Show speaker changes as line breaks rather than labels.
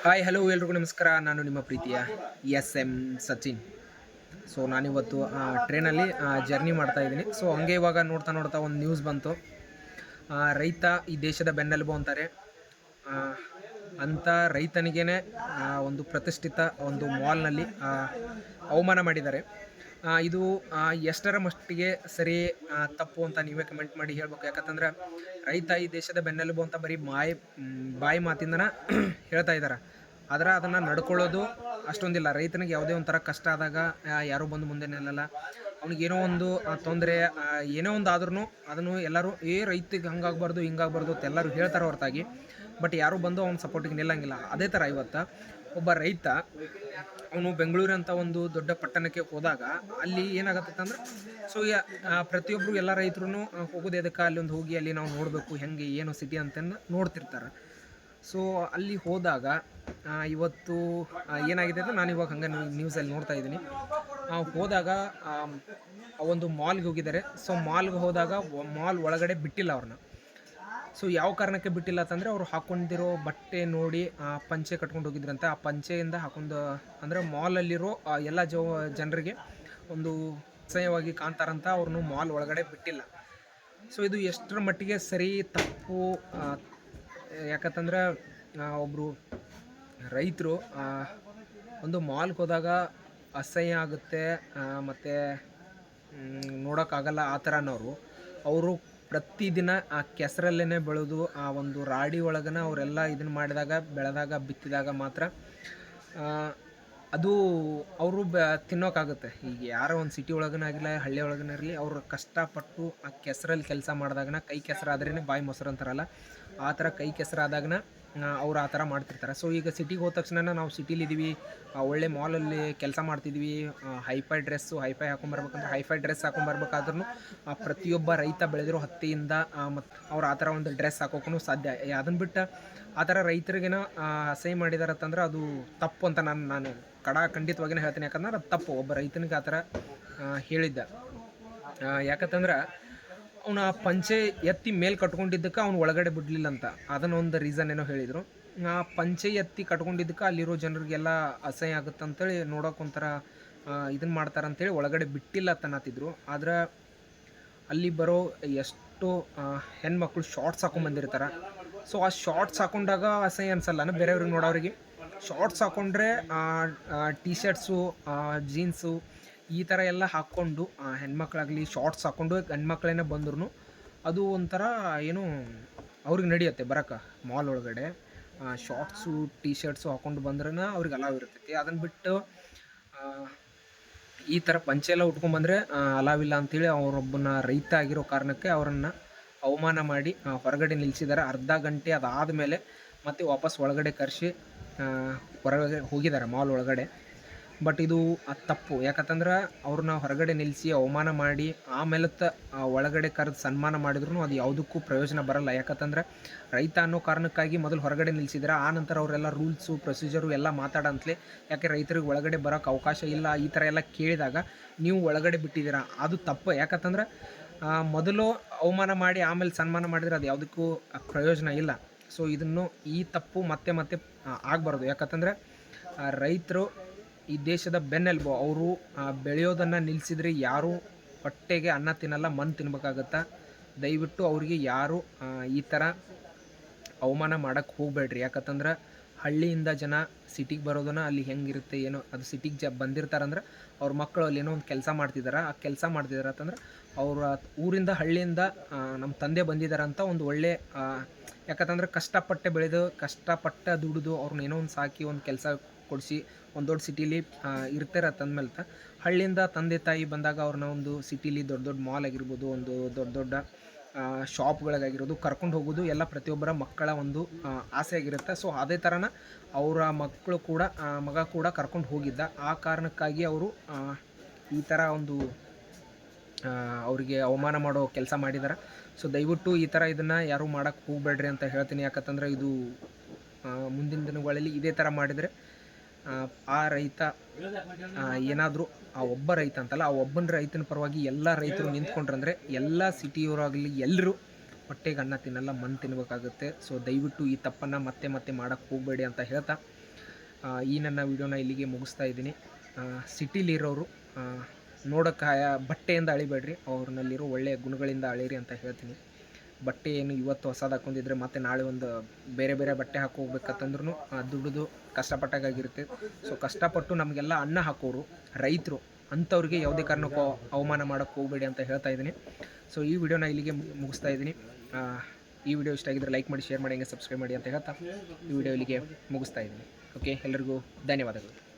Hi hello ಎಲ್ರಿಗೂ ನಮಸ್ಕಾರ. ನಾನು ನಿಮ್ಮ ಪ್ರೀತಿಯ ಎಸ್ ಸಚಿನ್. ಸೊ ನಾನಿವತ್ತು ಟ್ರೈನಲ್ಲಿ ಜರ್ನಿ ಮಾಡ್ತಾಯಿದ್ದೀನಿ. ಸೊ ಹಂಗೆ ಇವಾಗ ನೋಡ್ತಾ ನೋಡ್ತಾ ಒಂದು ನ್ಯೂಸ್ ಬಂತು. ರೈತ ಈ ದೇಶದ ಬೆನ್ನೆಲುಬು ಅಂತಾರೆ. ಅಂಥ ರೈತನಿಗೇ ಒಂದು ಪ್ರತಿಷ್ಠಿತ ಒಂದು ಮಾಲ್ನಲ್ಲಿ ಅವಮಾನ ಮಾಡಿದ್ದಾರೆ. ಇದು ಎಷ್ಟರ ಮಟ್ಟಿಗೆ ಸರಿ ತಪ್ಪು ಅಂತ ನೀವೇ ಕಮೆಂಟ್ ಮಾಡಿ ಹೇಳ್ಬೇಕು. ಯಾಕಂತಂದ್ರೆ ರೈತ ಈ ದೇಶದ ಬೆನ್ನೆಲುಬು ಅಂತ ಬರೀ ಬಾಯಿ ಮಾತಿಂದನ ಹೇಳ್ತಾ ಇದ್ದಾರೆ. ಆದರೆ ಅದನ್ನು ನಡ್ಕೊಳ್ಳೋದು ಅಷ್ಟೊಂದಿಲ್ಲ. ರೈತನಿಗೆ ಯಾವುದೇ ಒಂಥರ ಕಷ್ಟ ಆದಾಗ ಯಾರೂ ಬಂದು ಮುಂದೆ ನಿಲ್ಲಲ್ಲ. ಅವ್ನಿಗೇನೋ ಒಂದು ತೊಂದರೆ ಏನೋ ಒಂದು ಆದ್ರೂ ಅದನ್ನು ಎಲ್ಲರೂ ರೈತಿಗೆ ಹಂಗಾಗಬಾರ್ದು ಹಿಂಗಾಗಬಾರ್ದು ಅಂತ ಎಲ್ಲರೂ ಹೇಳ್ತಾರೆ ಹೊರತಾಗಿ ಬಟ್ ಯಾರೂ ಬಂದು ಅವ್ನ ಸಪೋರ್ಟಿಗೆ ನಿಲ್ಲಂಗಿಲ್ಲ. ಅದೇ ಥರ ಇವತ್ತು ಒಬ್ಬ ರೈತ ಅವನು ಬೆಂಗಳೂರು ಅಂತ ಒಂದು ದೊಡ್ಡ ಪಟ್ಟಣಕ್ಕೆ ಹೋದಾಗ ಅಲ್ಲಿ ಏನಾಗತ್ತೆ ಅಂದ್ರೆ ಸೊ ಪ್ರತಿಯೊಬ್ಬರು ಎಲ್ಲ ರೈತರು ಹೋಗೋದು ಎದಕ್ಕೆ ಅಲ್ಲಿ ಒಂದು ಹೋಗಿ ಅಲ್ಲಿ ನಾವು ನೋಡಬೇಕು ಹೆಂಗೆ ಏನು ಸಿಟಿ ಅಂತಂದು ನೋಡ್ತಿರ್ತಾರೆ. ಸೊ ಅಲ್ಲಿ ಹೋದಾಗ ಇವತ್ತು ಏನಾಗಿದೆ ಅಂದರೆ ನಾನು ಇವಾಗ ಹಂಗೆ ನ್ಯೂಸಲ್ಲಿ ನೋಡ್ತಾ ಇದ್ದೀನಿ. ಹೋದಾಗ ಒಂದು ಮಾಲ್ಗೆ ಹೋಗಿದ್ದಾರೆ. ಸೊ ಮಾಲ್ಗೆ ಹೋದಾಗ ಮಾಲ್ ಒಳಗಡೆ ಬಿಟ್ಟಿಲ್ಲ ಅವ್ರನ್ನ. ಸೊ ಯಾವ ಕಾರಣಕ್ಕೆ ಬಿಟ್ಟಿಲ್ಲ ಅಂತಂದರೆ ಅವರು ಹಾಕ್ಕೊಂಡಿರೋ ಬಟ್ಟೆ ನೋಡಿ ಪಂಚೆ ಕಟ್ಕೊಂಡು ಹೋಗಿದ್ರಂತೆ. ಆ ಪಂಚೆಯಿಂದ ಹಾಕೊಂಡು ಅಂದರೆ ಮಾಲಲ್ಲಿರೋ ಎಲ್ಲ ಜನರಿಗೆ ಒಂದು ಅಸಹ್ಯವಾಗಿ ಕಾಣ್ತಾರಂತ ಅವ್ರನ್ನು ಮಾಲ್ ಒಳಗಡೆ ಬಿಟ್ಟಿಲ್ಲ. ಸೊ ಇದು ಎಷ್ಟರ ಮಟ್ಟಿಗೆ ಸರಿ ತಪ್ಪು? ಯಾಕಂತಂದ್ರೆ ಒಬ್ಬರು ರೈತರು ಒಂದು ಮಾಲ್ಗೆ ಹೋದಾಗ ಅಸಹ್ಯ ಆಗುತ್ತೆ ಮತ್ತು ನೋಡೋಕ್ಕಾಗಲ್ಲ ಆ ಥರನವರು ಅವರು ಪ್ರತಿದಿನ ಆ ಕೆಸರಲ್ಲೇ ಬೆಳೆದು ಆ ಒಂದು ರಾಡಿ ಒಳಗನ ಅವರೆಲ್ಲ ಇದನ್ನು ಮಾಡಿದಾಗ ಬೆಳೆದಾಗ ಬಿತ್ತಿದಾಗ ಮಾತ್ರ ಅದು ಅವರು ತಿನ್ನೋಕ್ಕಾಗುತ್ತೆ. ಈಗ ಯಾರೋ ಒಂದು ಸಿಟಿ ಒಳಗನಾಗಿಲ್ಲ ಹಳ್ಳಿ ಒಳಗನ ಇರಲಿ, ಅವರು ಕಷ್ಟಪಟ್ಟು ಆ ಕೆಸರಲ್ಲಿ ಕೆಲಸ ಮಾಡಿದಾಗನ ಕೈ ಕೆಸರಾದ್ರೇ ಬಾಯಿ ಮೊಸರು ಅಂತಾರಲ್ಲ ಆ ಥರ ಕೈ ಕೆಸರಾದಾಗನ ಅವ್ರು ಆ ಥರ ಮಾಡ್ತಿರ್ತಾರೆ. ಸೊ ಈಗ ಸಿಟಿಗೆ ಹೋದ ತಕ್ಷಣ ನಾವು ಸಿಟಿಲಿದ್ದೀವಿ, ಒಳ್ಳೆ ಮಾಲಲ್ಲಿ ಕೆಲಸ ಮಾಡ್ತಿದ್ವಿ, ಹೈಫೈ ಹಾಕೊಂಬರ್ಬೇಕಂದ್ರೆ ಹೈಫೈ ಡ್ರೆಸ್ ಹಾಕೊಂಬರ್ಬೇಕಾದ್ರೂ ಪ್ರತಿಯೊಬ್ಬ ರೈತ ಬೆಳೆದಿರೋ ಹತ್ತಿಯಿಂದ ಮತ್ತು ಅವ್ರು ಆ ಥರ ಒಂದು ಡ್ರೆಸ್ ಹಾಕೋಕ್ಕೂ ಸಾಧ್ಯ. ಅದನ್ನು ಬಿಟ್ಟು ಆ ಥರ ರೈತರಿಗೇನೋ ಅಸಹ್ಯ ಮಾಡಿದಾರತ್ತಂದ್ರೆ ಅದು ತಪ್ಪು ಅಂತ ನಾನು ಖಂಡಿತವಾಗಿಯೇ ಹೇಳ್ತೀನಿ. ಯಾಕಂದ್ರೆ ಅದು ತಪ್ಪು. ಒಬ್ಬ ರೈತನಿಗೆ ಆ ಥರ ಹೇಳಿದ್ದ. ಯಾಕಂತಂದ್ರೆ ಅವನ ಪಂಚೆ ಎತ್ತಿ ಮೇಲೆ ಕಟ್ಕೊಂಡಿದ್ದಕ್ಕೆ ಅವ್ನು ಒಳಗಡೆ ಬಿಡಲಿಲ್ಲ ಅಂತ ಅದನ್ನು ಒಂದು ರೀಸನ್ ಏನೋ ಹೇಳಿದರು. ಆ ಪಂಚೆ ಎತ್ತಿ ಕಟ್ಕೊಂಡಿದ್ದಕ್ಕೆ ಅಲ್ಲಿರೋ ಜನರಿಗೆಲ್ಲ ಅಸಹ್ಯ ಆಗುತ್ತೆ ಅಂತೇಳಿ ನೋಡೋಕೆ ಒಂಥರ ಇದನ್ನು ಮಾಡ್ತಾರಂತೇಳಿ ಒಳಗಡೆ ಬಿಟ್ಟಿಲ್ಲ ತನ್ನತ್ತಿದ್ರು. ಆದ್ರೆ ಅಲ್ಲಿ ಬರೋ ಎಷ್ಟೋ ಹೆಣ್ಮಕ್ಳು ಶಾರ್ಟ್ಸ್ ಹಾಕೊಂಡ್ಬಂದಿರ್ತಾರೆ. ಸೊ ಆ ಶಾರ್ಟ್ಸ್ ಹಾಕೊಂಡಾಗ ಅಸಹ್ಯ ಅನ್ಸಲ್ಲ ಬೇರೆಯವ್ರಿಗೆ ನೋಡೋರಿಗೆ. ಶಾರ್ಟ್ಸ್ ಹಾಕ್ಕೊಂಡ್ರೆ ಟಿ ಶರ್ಟ್ಸು ಜೀನ್ಸು ಈ ಥರ ಎಲ್ಲ ಹಾಕ್ಕೊಂಡು ಹೆಣ್ಮಕ್ಳಾಗಲಿ ಶಾರ್ಟ್ಸ್ ಹಾಕ್ಕೊಂಡು ಗಂಡ್ಮಕ್ಳೇನೇ ಬಂದ್ರೂ ಅದು ಒಂಥರ ಏನು ಅವ್ರಿಗೆ ನಡೆಯುತ್ತೆ ಬರೋಕೆ. ಮಾಲ್ ಒಳಗಡೆ ಶಾರ್ಟ್ಸು ಟಿ ಶರ್ಟ್ಸು ಹಾಕ್ಕೊಂಡು ಬಂದ್ರೆ ಅವ್ರಿಗೆ ಅಲಾವ್ ಇರ್ತೈತಿ. ಅದನ್ನು ಬಿಟ್ಟು ಈ ಥರ ಪಂಚೆ ಎಲ್ಲ ಉಟ್ಕೊಂಡ್ಬಂದರೆ ಅಲಾವಿಲ್ಲ ಅಂಥೇಳಿ ಅವರೊಬ್ಬನ ರೈತ ಆಗಿರೋ ಕಾರಣಕ್ಕೆ ಅವರನ್ನು ಅವಮಾನ ಮಾಡಿ ಹೊರಗಡೆ ನಿಲ್ಲಿಸಿದ್ದಾರೆ. ಅರ್ಧ ಗಂಟೆ ಅದಾದ ಮೇಲೆ ಮತ್ತೆ ವಾಪಸ್ ಒಳಗಡೆ ಕರೆಸಿ ಹೊರಗಡೆ ಹೋಗಿದ್ದಾರೆ ಮಾಲ್ ಒಳಗಡೆ. ಬಟ್ ಇದು ತಪ್ಪು. ಯಾಕಂತಂದ್ರೆ ಅವ್ರನ್ನ ಹೊರಗಡೆ ನಿಲ್ಲಿಸಿ ಅವಮಾನ ಮಾಡಿ ಆಮೇಲೆ ಒಳಗಡೆ ಕರೆದು ಸನ್ಮಾನ ಮಾಡಿದ್ರು ಅದು ಯಾವುದಕ್ಕೂ ಪ್ರಯೋಜನ ಬರಲ್ಲ. ಯಾಕಂತಂದ್ರೆ ರೈತ ಅನ್ನೋ ಕಾರಣಕ್ಕಾಗಿ ಮೊದಲು ಹೊರಗಡೆ ನಿಲ್ಲಿಸಿದ್ರೆ ಆ ನಂತರ ಅವರೆಲ್ಲ ರೂಲ್ಸು ಪ್ರೊಸೀಜರು ಎಲ್ಲ ಮಾತಾಡಂತಲೇ. ಯಾಕೆ ರೈತರಿಗೆ ಒಳಗಡೆ ಬರೋಕ್ಕೆ ಅವಕಾಶ ಇಲ್ಲ ಈ ಥರ ಎಲ್ಲ ಕೇಳಿದಾಗ ನೀವು ಒಳಗಡೆ ಬಿಟ್ಟಿದ್ದೀರಾ, ಅದು ತಪ್ಪು. ಯಾಕಂತಂದ್ರೆ ಮೊದಲು ಅವಮಾನ ಮಾಡಿ ಆಮೇಲೆ ಸನ್ಮಾನ ಮಾಡಿದರೆ ಅದು ಯಾವುದಕ್ಕೂ ಪ್ರಯೋಜನ ಇಲ್ಲ. ಸೊ ಇದನ್ನು ಈ ತಪ್ಪು ಮತ್ತೆ ಮತ್ತೆ ಆಗಬಾರ್ದು. ಯಾಕಂತಂದರೆ ರೈತರು ಈ ದೇಶದ ಬೆನ್ನೆಲುಬು. ಅವರು ಬೆಳೆಯೋದನ್ನು ನಿಲ್ಲಿಸಿದ್ರೆ ಯಾರೂ ಹೊಟ್ಟೆಗೆ ಅನ್ನ ತಿನ್ನಲ್ಲ, ಮಣ್ಣು ತಿನ್ಬೇಕಾಗತ್ತೆ. ದಯವಿಟ್ಟು ಅವರಿಗೆ ಯಾರು ಈ ಥರ ಅವಮಾನ ಮಾಡೋಕ್ಕೆ ಹೋಗಬೇಡ್ರಿ. ಯಾಕಂತಂದ್ರೆ ಹಳ್ಳಿಯಿಂದ ಜನ ಸಿಟಿಗೆ ಬರೋದನ್ನು ಅಲ್ಲಿ ಹೆಂಗಿರುತ್ತೆ ಏನೋ ಅದು ಸಿಟಿಗೆ ಬಂದಿರ್ತಾರಂದ್ರೆ ಅವ್ರ ಮಕ್ಕಳು ಅಲ್ಲಿ ಏನೋ ಒಂದು ಕೆಲಸ ಮಾಡ್ತಿದ್ದಾರೆ. ಆ ಕೆಲಸ ಮಾಡ್ತಿದ್ದಾರೆ ಅಂತಂದ್ರೆ ಅವರ ಊರಿಂದ ಹಳ್ಳಿಯಿಂದ ನಮ್ಮ ತಂದೆ ಬಂದಿದ್ದಾರೆ ಅಂತ ಒಂದು ಒಳ್ಳೆ ಯಾಕಂತಂದ್ರೆ ಕಷ್ಟಪಟ್ಟೆ ಬೆಳೆದು ಕಷ್ಟಪಟ್ಟ ದುಡಿದು ಅವ್ರನ್ನ ಏನೋ ಒಂದು ಸಾಕಿ ಒಂದು ಕೆಲಸ ಕೊಡಿಸಿ ಒಂದು ದೊಡ್ಡ ಸಿಟೀಲಿ ಇರ್ತಾರಂದ್ಮೇಲೆ ಹಳ್ಳಿಯಿಂದ ತಂದೆ ತಾಯಿ ಬಂದಾಗ ಅವ್ರನ್ನ ಒಂದು ಸಿಟೀಲಿ ದೊಡ್ಡ ದೊಡ್ಡ ಮಾಲ್ ಆಗಿರ್ಬೋದು, ಒಂದು ದೊಡ್ಡ ದೊಡ್ಡ ಶಾಪ್ಗಳಿಗಾಗಿರೋದು ಕರ್ಕೊಂಡು ಹೋಗೋದು ಎಲ್ಲ ಪ್ರತಿಯೊಬ್ಬರ ಮಕ್ಕಳ ಒಂದು ಆಸೆ ಆಗಿರುತ್ತೆ. ಸೊ ಅದೇ ಥರನ ಅವರ ಮಕ್ಕಳು ಕೂಡ ಮಗ ಕೂಡ ಕರ್ಕೊಂಡು ಹೋಗಿದ್ದ. ಆ ಕಾರಣಕ್ಕಾಗಿ ಅವರು ಈ ಥರ ಒಂದು ಅವರಿಗೆ ಅವಮಾನ ಮಾಡೋ ಕೆಲಸ ಮಾಡಿದ್ದಾರೆ. ಸೊ ದಯವಿಟ್ಟು ಈ ಥರ ಇದನ್ನು ಯಾರೂ ಮಾಡೋಕ್ಕೆ ಹೋಗಬೇಡ್ರಿ ಅಂತ ಹೇಳ್ತೀನಿ. ಯಾಕಂತಂದ್ರೆ ಇದು ಮುಂದಿನ ದಿನಗಳಲ್ಲಿ ಇದೇ ಥರ ಮಾಡಿದರೆ ಆ ರೈತ ಏನಾದರೂ ಆ ಒಬ್ಬ ರೈತ ಅಂತಲ್ಲ, ಆ ಒಬ್ಬನ ರೈತನ ಪರವಾಗಿ ಎಲ್ಲ ರೈತರು ನಿಂತ್ಕೊಂಡ್ರಂದರೆ ಎಲ್ಲ ಸಿಟಿಯವರಾಗಲಿ ಎಲ್ಲರೂ ಹೊಟ್ಟೆಗೆ ಅನ್ನ ತಿನ್ನಲ್ಲ, ಮಣ್ಣು ತಿನ್ನಬೇಕಾಗುತ್ತೆ. ಸೊ ದಯವಿಟ್ಟು ಈ ತಪ್ಪನ್ನು ಮತ್ತೆ ಮತ್ತೆ ಮಾಡೋಕ್ಕೆ ಹೋಗಬೇಡಿ ಅಂತ ಹೇಳ್ತಾ ಈ ನನ್ನ ವಿಡಿಯೋನ ಇಲ್ಲಿಗೆ ಮುಗಿಸ್ತಾ ಇದ್ದೀನಿ. ಸಿಟಿಲಿರೋರು ನೋಡೋಕ್ಕೆ ಬಟ್ಟೆಯಿಂದ ಅಳಿಬೇಡ್ರಿ, ಅವ್ರನ್ನಲ್ಲಿರೋ ಒಳ್ಳೆಯ ಗುಣಗಳಿಂದ ಅಳೀರಿ ಅಂತ ಹೇಳ್ತೀನಿ. ಬಟ್ಟೆ ಏನು ಇವತ್ತು ಹೊಸದು ಹಾಕ್ಕೊಂಡಿದ್ರೆ ಮತ್ತೆ ನಾಳೆ ಒಂದು ಬೇರೆ ಬೇರೆ ಬಟ್ಟೆ ಹಾಕೋಗ್ಬೇಕಂತಂದ್ರೂ ದುಡಿದು ಕಷ್ಟಪಟ್ಟಾಗಿರುತ್ತೆ. ಸೊ ಕಷ್ಟಪಟ್ಟು ನಮಗೆಲ್ಲ ಅನ್ನ ಹಾಕೋರು ರೈತರು, ಅಂಥವ್ರಿಗೆ ಯಾವುದೇ ಕಾರಣಕ್ಕೂ ಅವಮಾನ ಮಾಡೋಕ್ಕೆ ಹೋಗಬೇಡಿ ಅಂತ ಹೇಳ್ತಾ ಇದ್ದೀನಿ. ಸೊ ಈ ವಿಡಿಯೋನ ಇಲ್ಲಿಗೆ ಮುಗಿಸ್ತಾ ಇದ್ದೀನಿ. ಈ ವಿಡಿಯೋ ಇಷ್ಟ ಆಗಿದ್ದರೆ ಲೈಕ್ ಮಾಡಿ, ಶೇರ್ ಮಾಡಿ, ಹಂಗೆ ಸಬ್ಸ್ಕ್ರೈಬ್ ಮಾಡಿ ಅಂತ ಹೇಳ್ತಾ ಈ ವಿಡಿಯೋ ಇಲ್ಲಿಗೆ ಮುಗಿಸ್ತಾ ಇದ್ದೀನಿ. ಓಕೆ, ಎಲ್ಲರಿಗೂ ಧನ್ಯವಾದಗಳು.